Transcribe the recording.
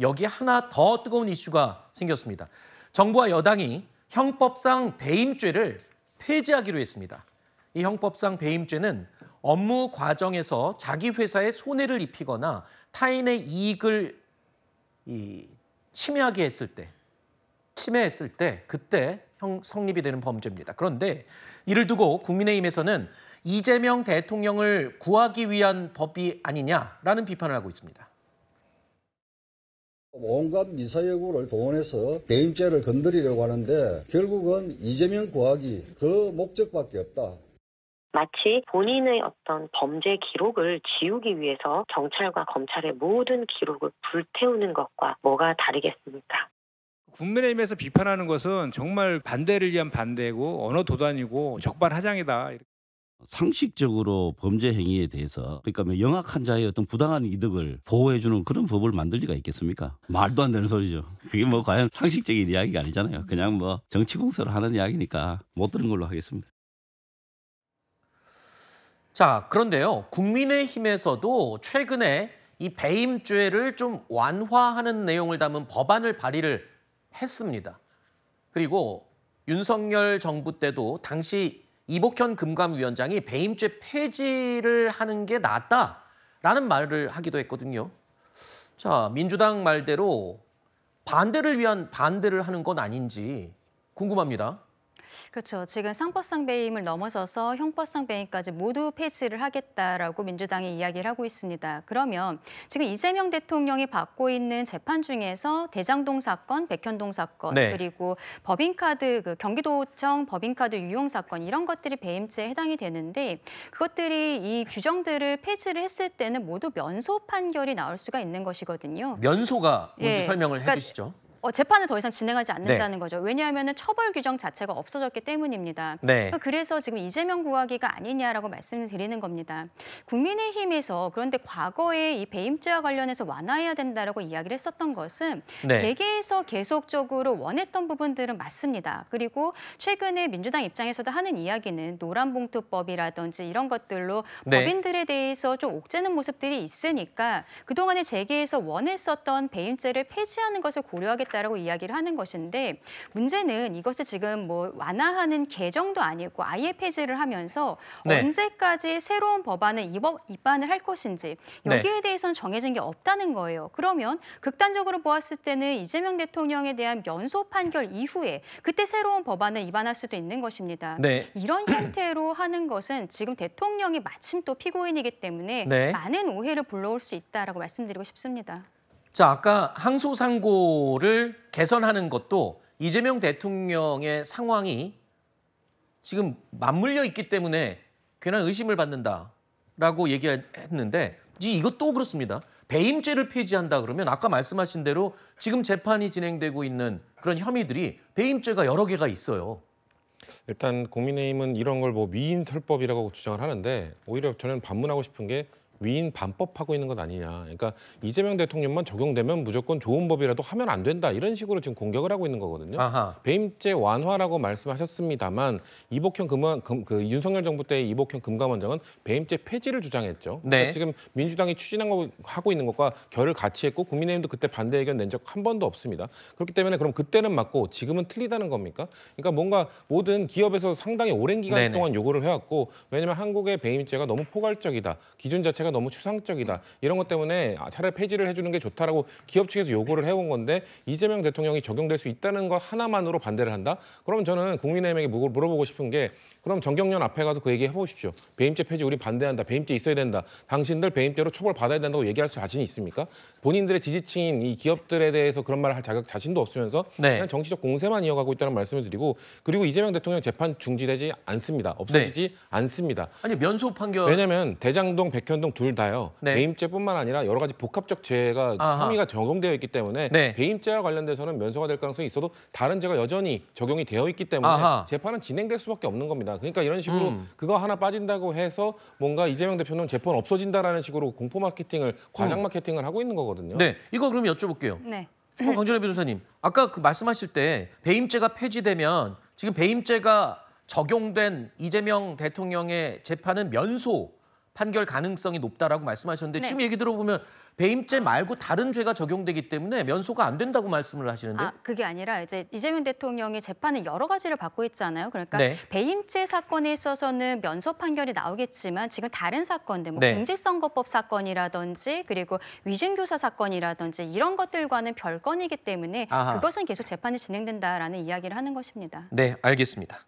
여기에 하나 더 뜨거운 이슈가 생겼습니다. 정부와 여당이 형법상 배임죄를 폐지하기로 했습니다. 이 형법상 배임죄는 업무 과정에서 자기 회사에 손해를 입히거나 타인의 이익을 침해했을 때 그때 성립이 되는 범죄입니다. 그런데 이를 두고 국민의힘에서는 이재명 대통령을 구하기 위한 법이 아니냐라는 비판을 하고 있습니다. 온갖 미사여구를 동원해서 배임죄를 건드리려고 하는데 결국은 이재명 구하기 그 목적밖에 없다. 마치 본인의 어떤 범죄 기록을 지우기 위해서 경찰과 검찰의 모든 기록을 불태우는 것과 뭐가 다르겠습니까? 국민의힘에서 비판하는 것은 정말 반대를 위한 반대고 언어 도단이고 적반하장이다. 상식적으로 범죄 행위에 대해서 그러니까 뭐 영악한 자의 어떤 부당한 이득을 보호해주는 그런 법을 만들 리가 있겠습니까? 말도 안 되는 소리죠. 그게 뭐 과연 상식적인 이야기가 아니잖아요. 그냥 뭐 정치 공세로 하는 이야기니까 못 들은 걸로 하겠습니다. 자, 그런데요. 국민의힘에서도 최근에 이 배임죄를 좀 완화하는 내용을 담은 법안을 발의를 했습니다. 그리고 윤석열 정부 때도 당시 이복현 금감위원장이 배임죄 폐지를 하는 게 낫다라는 말을 하기도 했거든요. 자, 민주당 말대로 반대를 위한 반대를 하는 건 아닌지 궁금합니다. 그렇죠. 지금 상법상 배임을 넘어서서 형법상 배임까지 모두 폐지를 하겠다라고 민주당이 이야기를 하고 있습니다. 그러면 지금 이재명 대통령이 받고 있는 재판 중에서 대장동 사건, 백현동 사건, 네. 그리고 법인카드, 경기도청 법인카드 유용 사건 이런 것들이 배임죄에 해당이 되는데 그것들이 이 규정들을 폐지를 했을 때는 모두 면소 판결이 나올 수가 있는 것이거든요. 면소가 뭔지 예, 설명을 그러니까 해주시죠. 재판을 더 이상 진행하지 않는다는 거죠. 왜냐하면 처벌 규정 자체가 없어졌기 때문입니다. 네. 그래서 지금 이재명 구하기가 아니냐라고 말씀을 드리는 겁니다. 국민의힘에서 그런데 과거에 이 배임죄와 관련해서 완화해야 된다라고 이야기를 했었던 것은 네. 재계에서 계속적으로 원했던 부분들은 맞습니다. 그리고 최근에 민주당 입장에서도 하는 이야기는 노란봉투법이라든지 이런 것들로 네. 법인들에 대해서 좀 옥죄는 모습들이 있으니까 그동안에 재계에서 원했었던 배임죄를 폐지하는 것을 고려하겠다라고 이야기를 하는 것인데 문제는 이것을 지금 뭐 완화하는 개정도 아니고 아예 폐지를 하면서 네. 언제까지 새로운 법안을 입안을 할 것인지 여기에 네. 대해서는 정해진 게 없다는 거예요. 그러면 극단적으로 보았을 때는 이재명 대통령에 대한 면소 판결 이후에 그때 새로운 법안을 입안할 수도 있는 것입니다. 네. 이런 형태로 하는 것은 지금 대통령이 마침 또 피고인이기 때문에 네. 많은 오해를 불러올 수 있다라고 말씀드리고 싶습니다. 자, 아까 항소상고를 개선하는 것도 이재명 대통령의 상황이 지금 맞물려 있기 때문에 괜한 의심을 받는다라고 얘기했는데 이것도 그렇습니다. 배임죄를 폐지한다 그러면 아까 말씀하신 대로 지금 재판이 진행되고 있는 그런 혐의들이 배임죄가 여러 개가 있어요. 일단 국민의힘은 이런 걸 뭐 위인 설법이라고 주장을 하는데 오히려 저는 반문하고 싶은 게 위인 반법하고 있는 것 아니냐. 그러니까 이재명 대통령만 적용되면 무조건 좋은 법이라도 하면 안 된다. 이런 식으로 지금 공격을 하고 있는 거거든요. 아하. 배임죄 완화라고 말씀하셨습니다만 윤석열 정부 때 이복현 금감원장은 배임죄 폐지를 주장했죠. 네. 그러니까 지금 민주당이 하고 있는 것과 결을 같이 했고 국민의힘도 그때 반대 의견 낸 적 한 번도 없습니다. 그렇기 때문에 그럼 그때는 맞고 지금은 틀리다는 겁니까? 그러니까 뭔가 모든 기업에서 상당히 오랜 기간 네네. 동안 요구를 해왔고 왜냐하면 한국의 배임죄가 너무 포괄적이다. 기준 자체가 너무 추상적이다. 이런 것 때문에 차라리 폐지를 해주는 게 좋다라고 기업 측에서 요구를 해온 건데 이재명 대통령이 적용될 수 있다는 것 하나만으로 반대를 한다? 그러면 저는 국민의힘에게 물어보고 싶은 게 그럼 정경련 앞에 가서 그 얘기 해보십시오. 배임죄 폐지 우리 반대한다. 배임죄 있어야 된다. 당신들 배임죄로 처벌받아야 된다고 얘기할 수 자신이 있습니까? 본인들의 지지층인 이 기업들에 대해서 그런 말을 할 자신도 없으면서 네. 그냥 정치적 공세만 이어가고 있다는 말씀을 드리고 그리고 이재명 대통령 재판 중지되지 않습니다. 없어지지 않습니다. 아니 면소 판결 왜냐하면 대장동, 백현동 둘 다요. 네. 배임죄뿐만 아니라 여러 가지 복합적 죄가 아하. 혐의가 적용되어 있기 때문에 네. 배임죄와 관련돼서는 면소가 될 가능성이 있어도 다른 죄가 여전히 적용이 되어 있기 때문에 아하. 재판은 진행될 수밖에 없는 겁니다. 그러니까 이런 식으로 그거 하나 빠진다고 해서 뭔가 이재명 대표는 재판 없어진다라는 식으로 공포 마케팅을 과장 마케팅을 하고 있는 거거든요. 네, 이거 그럼 여쭤볼게요. 네. 강준혜 변호사님, 아까 그 말씀하실 때 배임죄가 폐지되면 지금 배임죄가 적용된 이재명 대통령의 재판은 면소 판결 가능성이 높다라고 말씀하셨는데 네. 지금 얘기 들어보면 배임죄 말고 다른 죄가 적용되기 때문에 면소가 안 된다고 말씀을 하시는데. 그게 아니라 이제 이재명 대통령이 재판을 여러 가지를 받고 있잖아요. 그러니까 네. 배임죄 사건에 있어서는 면소 판결이 나오겠지만 지금 다른 사건들, 뭐 네. 공직선거법 사건이라든지 그리고 위증교사 사건이라든지 이런 것들과는 별건이기 때문에 아하. 그것은 계속 재판이 진행된다라는 이야기를 하는 것입니다. 네, 알겠습니다.